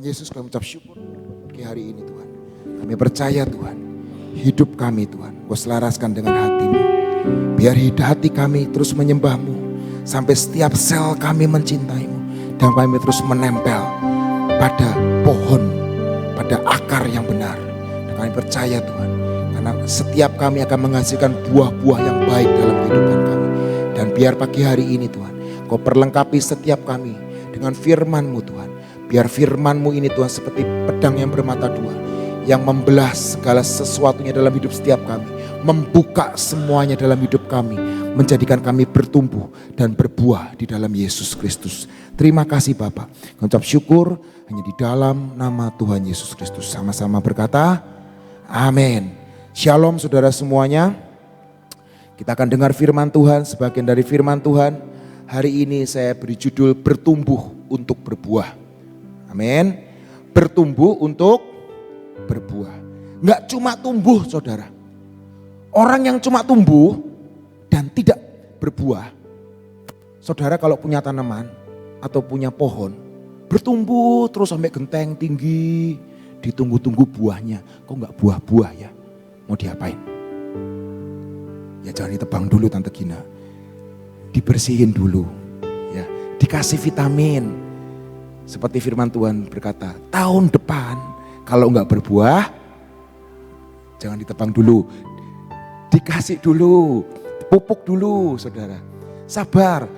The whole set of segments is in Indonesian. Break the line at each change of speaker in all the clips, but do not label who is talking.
Yesus kami ucap syukur pagi hari ini Tuhan. Kami percaya Tuhan, hidup kami Tuhan, Kau selaraskan dengan hati-Mu. Biar hati kami terus menyembah-Mu, sampai setiap sel kami mencintai-Mu. Dan kami terus menempel pada pohon, pada akar yang benar. Dan kami percaya Tuhan, karena setiap kami akan menghasilkan buah-buah yang baik dalam kehidupan kami. Dan biar pagi hari ini Tuhan, Kau perlengkapi setiap kami dengan firman-Mu Tuhan. Biar firman-Mu ini Tuhan seperti pedang yang bermata dua, yang membelah segala sesuatunya dalam hidup setiap kami. Membuka semuanya dalam hidup kami. Menjadikan kami bertumbuh dan berbuah di dalam Yesus Kristus. Terima kasih Bapa. Ucap syukur hanya di dalam nama Tuhan Yesus Kristus. Sama-sama berkata, amin. Shalom saudara semuanya. Kita akan dengar firman Tuhan, sebagian dari firman Tuhan. Hari ini saya beri judul bertumbuh untuk berbuah. Amin. Bertumbuh untuk berbuah. Enggak cuma tumbuh saudara. Orang yang cuma tumbuh dan tidak berbuah. Saudara kalau punya tanaman atau punya pohon, bertumbuh terus sampai genteng tinggi, ditunggu-tunggu buahnya. Kok enggak buah-buah ya? Mau diapain? Ya jangan ditebang dulu Tante Gina. Dibersihin dulu. Ya, dikasih vitamin. Seperti firman Tuhan berkata, tahun depan kalau enggak berbuah, jangan ditebang dulu. Dikasih dulu, pupuk dulu saudara. Sabar.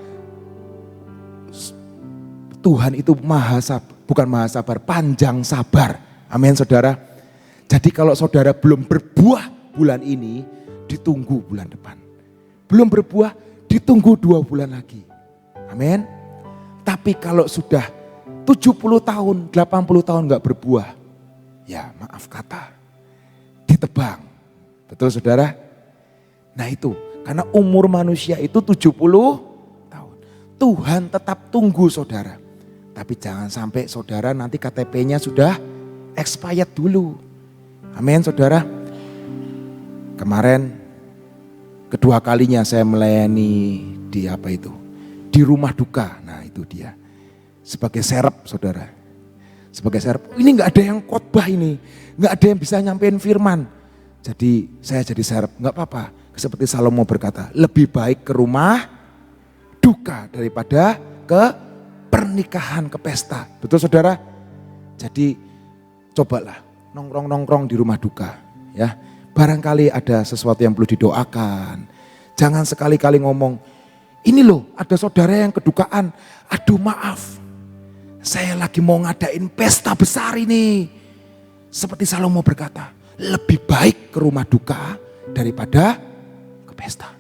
Tuhan itu bukan maha sabar, panjang sabar. Amin saudara. Jadi kalau saudara belum berbuah bulan ini, ditunggu bulan depan. Belum berbuah, ditunggu 2 bulan lagi. Amin. Tapi kalau sudah 70 tahun, 80 tahun gak berbuah, ya maaf kata, ditebang. Betul saudara? Nah itu, karena umur manusia itu 70 tahun. Tuhan tetap tunggu saudara. Tapi jangan sampai saudara nanti KTP-nya sudah expired dulu. Amin saudara. Kemarin kedua kalinya saya melayani di rumah duka. Nah itu dia. Sebagai serep saudara. Sebagai serep. Ini gak ada yang khotbah ini. Gak ada yang bisa nyampein firman. Jadi saya jadi serep. Gak apa-apa. Seperti Salomo berkata. Lebih baik ke rumah duka daripada ke pernikahan, ke pesta. Betul saudara? Jadi cobalah nongkrong-nongkrong di rumah duka. Ya, barangkali ada sesuatu yang perlu didoakan. Jangan sekali-kali ngomong, ini loh ada saudara yang kedukaan. Aduh maaf. Saya lagi mau ngadain pesta besar ini. Seperti Salomo berkata, lebih baik ke rumah duka daripada ke pesta.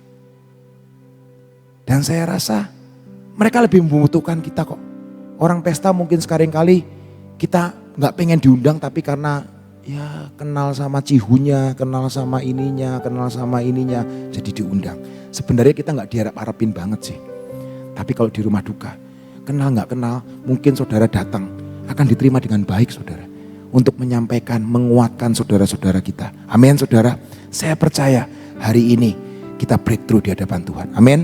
Dan saya rasa mereka lebih membutuhkan kita kok. Orang pesta mungkin sekali-kali kita gak pengen diundang tapi karena ya kenal sama cihunya, kenal sama ininya, jadi diundang. Sebenarnya kita gak diharap-harapin banget sih. Tapi kalau di rumah duka, kenal gak kenal, mungkin saudara datang akan diterima dengan baik saudara. Untuk menyampaikan, menguatkan saudara-saudara kita. Amin saudara. Saya percaya hari ini kita breakthrough di hadapan Tuhan. Amin.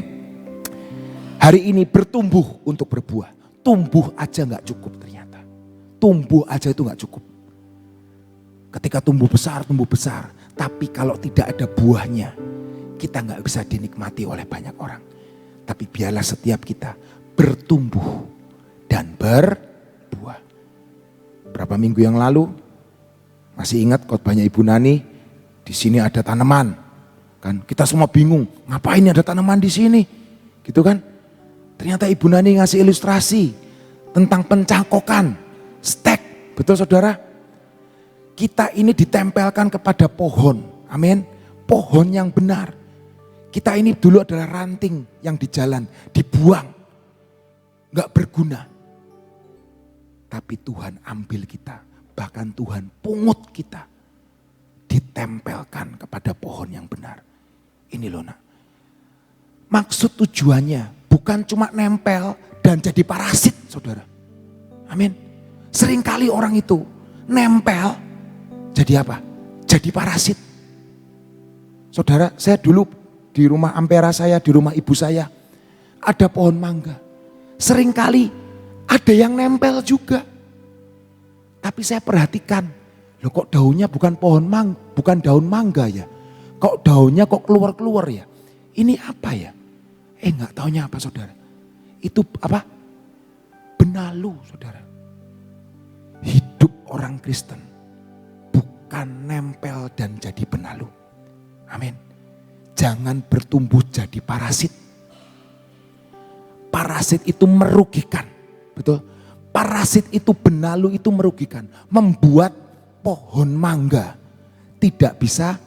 Hari ini bertumbuh untuk berbuah. Tumbuh aja gak cukup ternyata. Tumbuh aja itu gak cukup. Ketika tumbuh besar. Tapi kalau tidak ada buahnya, kita gak bisa dinikmati oleh banyak orang. Tapi biarlah setiap kita bertumbuh dan berbuah. Berapa minggu yang lalu, masih ingat khotbahnya Ibu Nani, di sini ada tanaman. Kan kita semua bingung, ngapain ada tanaman di sini? Gitu kan? Ternyata Ibu Nani ngasih ilustrasi tentang pencangkokan, stek. Betul saudara? Kita ini ditempelkan kepada pohon. Amin. Pohon yang benar. Kita ini dulu adalah ranting yang di jalan, dibuang. Gak berguna. Tapi Tuhan ambil kita. Bahkan Tuhan pungut kita. Ditempelkan kepada pohon yang benar. Ini loh nak. Maksud tujuannya bukan cuma nempel dan jadi parasit saudara. Amin. Seringkali orang itu nempel jadi apa? Jadi parasit. Saudara, saya dulu di rumah Ampera saya, di rumah ibu saya, ada pohon mangga. Seringkali ada yang nempel juga. Tapi saya perhatikan, loh kok daunnya bukan bukan daun mangga ya? Kok daunnya kok keluar-keluar ya? Ini apa ya? Enggak taunya apa saudara? Itu apa? Benalu saudara. Hidup orang Kristen bukan nempel dan jadi benalu. Amin. Jangan bertumbuh jadi parasit. Parasit itu merugikan. Betul? Parasit itu, benalu itu merugikan. Membuat pohon mangga tidak bisa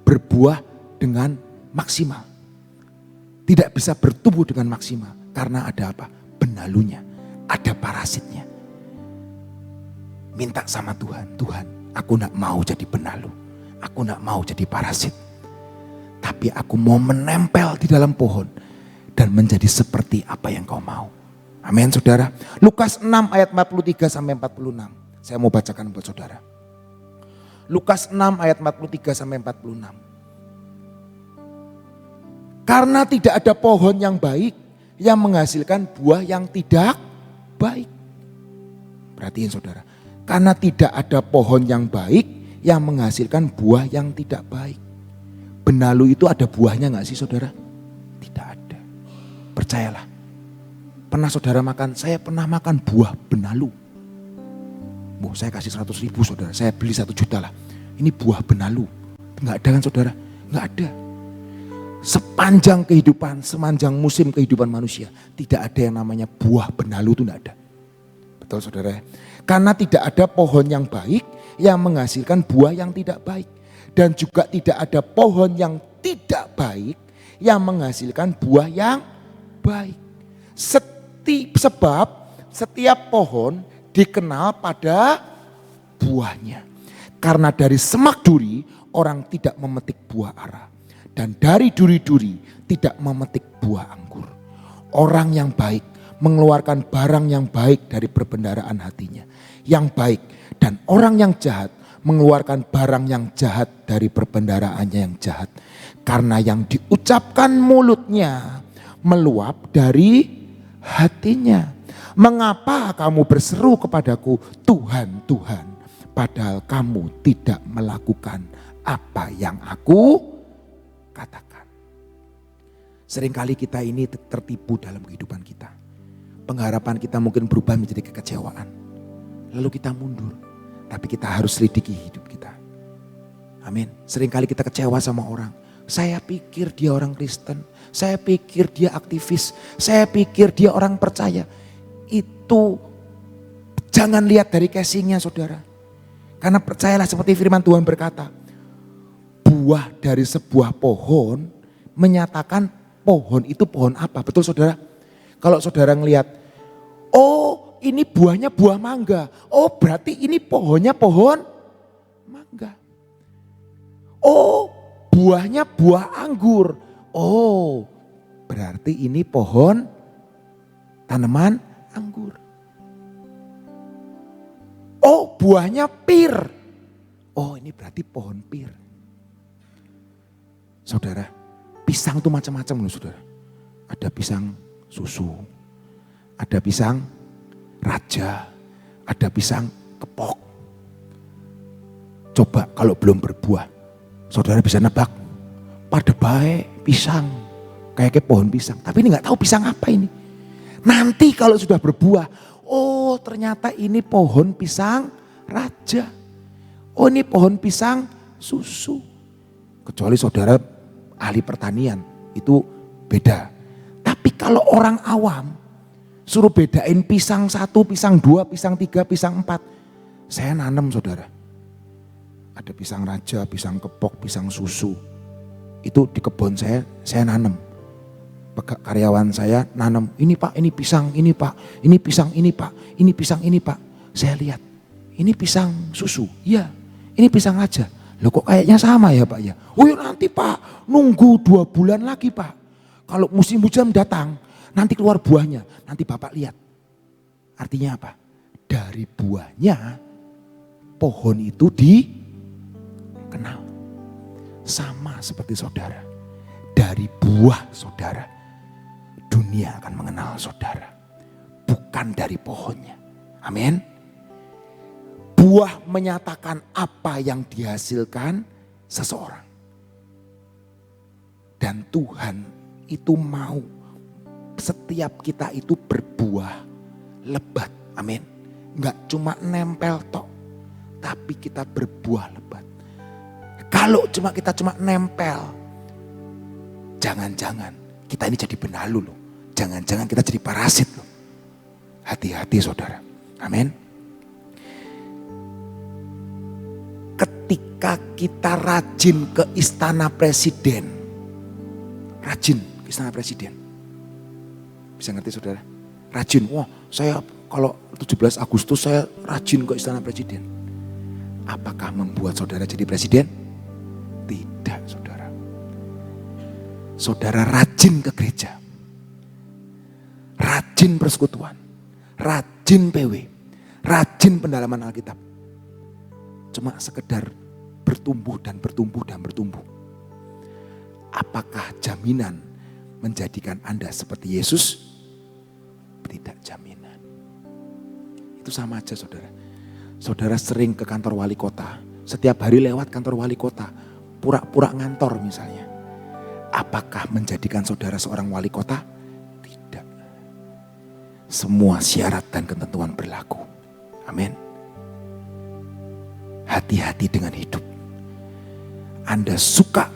berbuah dengan maksimal. Tidak bisa bertumbuh dengan maksimal. Karena ada apa? Benalunya. Ada parasitnya. Minta sama Tuhan. Tuhan, aku gak mau jadi benalu. Aku gak mau jadi parasit. Tapi aku mau menempel di dalam pohon. Dan menjadi seperti apa yang kau mau. Amin saudara. Lukas 6 ayat 43 sampai 46. Saya mau bacakan buat saudara. Lukas 6 ayat 43 sampai 46. Karena tidak ada pohon yang baik yang menghasilkan buah yang tidak baik. Perhatiin saudara. Karena tidak ada pohon yang baik yang menghasilkan buah yang tidak baik. Benalu itu ada buahnya gak sih saudara? Tidak ada. Percayalah. Pernah saudara makan? Saya pernah makan buah benalu. Saya kasih 100.000 saudara. Saya beli 1 juta lah. Ini buah benalu. Gak ada kan saudara? Gak ada. Sepanjang kehidupan, sepanjang musim kehidupan manusia. Tidak ada yang namanya buah benalu itu gak ada. Betul saudara? Karena tidak ada pohon yang baik yang menghasilkan buah yang tidak baik. Dan juga tidak ada pohon yang tidak baik yang menghasilkan buah yang baik. Sebab setiap pohon dikenal pada buahnya. Karena dari semak duri orang tidak memetik buah ara. Dan dari duri-duri tidak memetik buah anggur. Orang yang baik mengeluarkan barang yang baik dari perbendaharaan hatinya. Yang baik, dan orang yang jahat mengeluarkan barang yang jahat dari perbendaharaannya yang jahat. Karena yang diucapkan mulutnya meluap dari hatinya. Mengapa kamu berseru kepadaku, Tuhan, Tuhan, padahal kamu tidak melakukan apa yang aku katakan. Seringkali kita ini tertipu dalam kehidupan kita. Pengharapan kita mungkin berubah menjadi kekecewaan. Lalu kita mundur. Tapi kita harus selidiki hidup kita. Amin. Seringkali kita kecewa sama orang. Saya pikir dia orang Kristen. Saya pikir dia aktivis. Saya pikir dia orang percaya. Itu jangan lihat dari casingnya saudara. Karena percayalah seperti firman Tuhan berkata. Buah dari sebuah pohon menyatakan pohon itu pohon apa. Betul saudara? Kalau saudara ngelihat, oh ini buahnya buah mangga. Oh berarti ini pohonnya pohon mangga. Oh buahnya buah anggur. Oh berarti ini pohon tanaman anggur. Oh buahnya pir. Oh ini berarti pohon pir. Saudara, pisang itu macam-macam loh saudara. Ada pisang susu, ada pisang raja, ada pisang kepok. Coba kalau belum berbuah, saudara bisa nebak. Pada baik pisang, kayak pohon pisang. Tapi ini gak tahu pisang apa ini. Nanti kalau sudah berbuah, oh ternyata ini pohon pisang raja. Oh ini pohon pisang susu. Kecuali saudara ahli pertanian, itu beda. Tapi kalau orang awam, suruh bedain pisang 1, pisang 2, pisang 3, pisang 4. Saya nanam saudara. Ada pisang raja, pisang kepok, pisang susu. Itu di kebun saya nanam. Karyawan saya nanam, ini pak, ini pisang, ini pak, ini pisang, ini pak, ini pisang, ini pak. Saya lihat, ini pisang susu, iya, ini pisang raja. Loh kok kayaknya sama ya pak ya? Oh ya nanti pak, nunggu 2 bulan lagi pak. Kalau musim hujan datang, nanti keluar buahnya. Nanti bapak lihat. Artinya apa? Dari buahnya, pohon itu dikenal. Sama seperti saudara. Dari buah saudara, dunia akan mengenal saudara. Bukan dari pohonnya. Amin. buah menyatakan apa yang dihasilkan seseorang. Dan Tuhan itu mau setiap kita itu berbuah lebat. Amin. Enggak cuma nempel tok, tapi kita berbuah lebat. Kalau kita cuma nempel, jangan-jangan kita ini jadi benalu loh. Jangan-jangan kita jadi parasit loh. Hati-hati saudara. Amin. Ketika kita rajin ke istana presiden. Rajin ke istana presiden. Bisa ngerti saudara? Rajin. Wah, saya kalau 17 Agustus saya rajin ke istana presiden. Apakah membuat saudara jadi presiden? Tidak saudara. Saudara rajin ke gereja. Rajin persekutuan. Rajin PW. Rajin pendalaman Alkitab. Cuma sekedar bertumbuh dan bertumbuh dan bertumbuh. Apakah jaminan menjadikan Anda seperti Yesus? Tidak jaminan. Itu sama aja saudara. Saudara sering ke kantor wali kota. Setiap hari lewat kantor wali kota. Pura-pura ngantor misalnya. Apakah menjadikan saudara seorang wali kota? Tidak. Semua syarat dan ketentuan berlaku. Amin. Hati-hati dengan hidup. Anda suka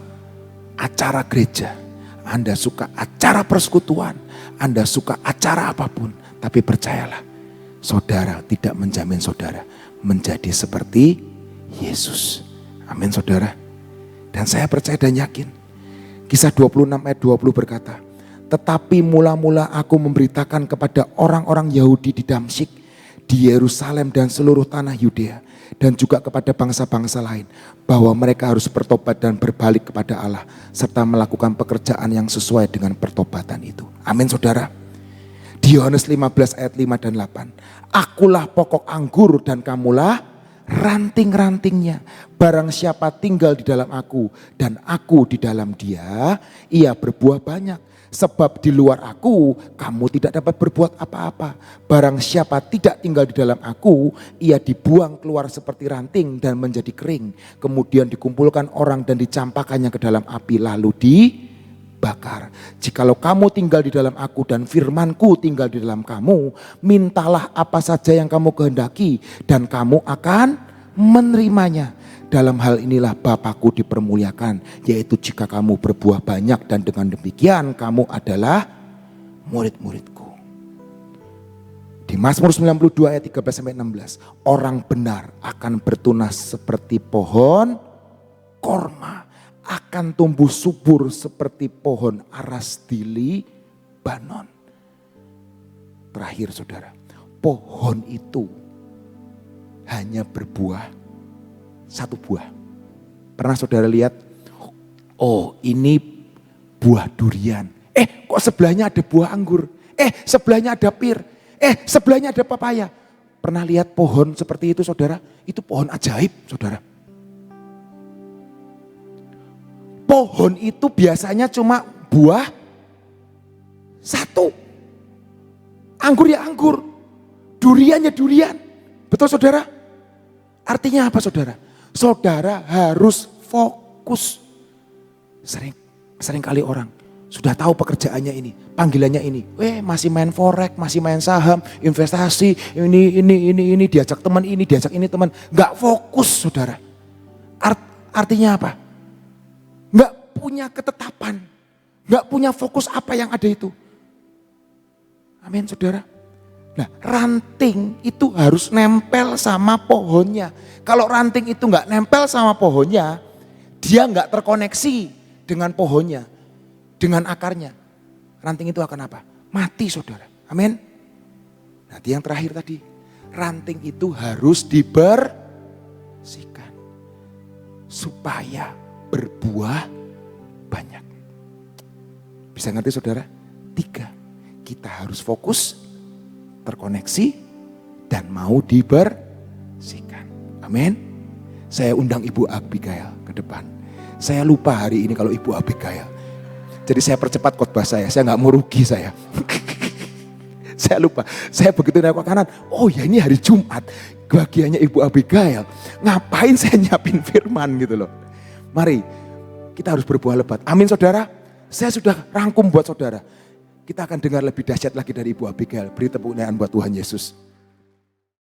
acara gereja, Anda suka acara persekutuan, Anda suka acara apapun, tapi percayalah, saudara tidak menjamin saudara menjadi seperti Yesus. Amin saudara. Dan saya percaya dan yakin, Kisah 26 ayat 20 berkata, tetapi mula-mula aku memberitakan kepada orang-orang Yahudi di Damsyik, di Yerusalem dan seluruh tanah Yudea, dan juga kepada bangsa-bangsa lain, bahwa mereka harus bertobat dan berbalik kepada Allah, serta melakukan pekerjaan yang sesuai dengan pertobatan itu. Amin saudara. Di Yohanes 15 ayat 5 dan 8. Akulah pokok anggur dan kamulah ranting-rantingnya. Barang siapa tinggal di dalam aku dan aku di dalam dia, ia berbuah banyak. Sebab di luar aku, kamu tidak dapat berbuat apa-apa. Barang siapa tidak tinggal di dalam aku, ia dibuang keluar seperti ranting dan menjadi kering. Kemudian dikumpulkan orang dan dicampakkannya ke dalam api lalu dibakar. Jikalau kamu tinggal di dalam aku dan firmanku tinggal di dalam kamu, mintalah apa saja yang kamu kehendaki dan kamu akan menerimanya. Dalam hal inilah Bapakku dipermuliakan, yaitu jika kamu berbuah banyak dan dengan demikian kamu adalah murid-muridku. Di Mazmur 92 ayat 13-16, orang benar akan bertunas seperti pohon korma, akan tumbuh subur seperti pohon aras di Libanon. Terakhir saudara, pohon itu hanya berbuah satu buah. Pernah saudara lihat? Oh, ini buah durian. Kok sebelahnya ada buah anggur? Sebelahnya ada pir. Sebelahnya ada pepaya. Pernah lihat pohon seperti itu saudara? Itu pohon ajaib saudara. Pohon itu biasanya cuma buah satu. Anggur ya anggur. Durian ya durian. Betul saudara? Artinya apa saudara? Saudara harus fokus. Sering kali orang sudah tahu pekerjaannya ini, panggilannya ini. Masih main forex, masih main saham, investasi, ini diajak teman ini, diajak ini teman. Enggak fokus saudara. Artinya apa? Enggak punya ketetapan. Enggak punya fokus apa yang ada itu. Amin saudara. Nah, ranting itu harus nempel sama pohonnya. Kalau ranting itu nggak nempel sama pohonnya, dia nggak terkoneksi dengan pohonnya, dengan akarnya. Ranting itu akan apa? Mati saudara. Amin. Nanti yang terakhir tadi, ranting itu harus dibersihkan supaya berbuah banyak. Bisa ngerti saudara? 3, kita harus fokus, terkoneksi, dan mau dibersihkan. Amin. Saya undang Ibu Abigail ke depan. Saya lupa hari ini kalau Ibu Abigail. Jadi saya percepat khotbah saya nggak mau rugi saya. Saya lupa, saya begitu nengok kanan, oh ya ini hari Jumat, bagiannya Ibu Abigail. Ngapain saya nyiapin firman gitu loh. Mari, kita harus berbuah lebat. Amin saudara, saya sudah rangkum buat saudara. Kita akan dengar lebih dahsyat lagi dari Ibu Abigail. Beri tepuk tangan buat Tuhan Yesus.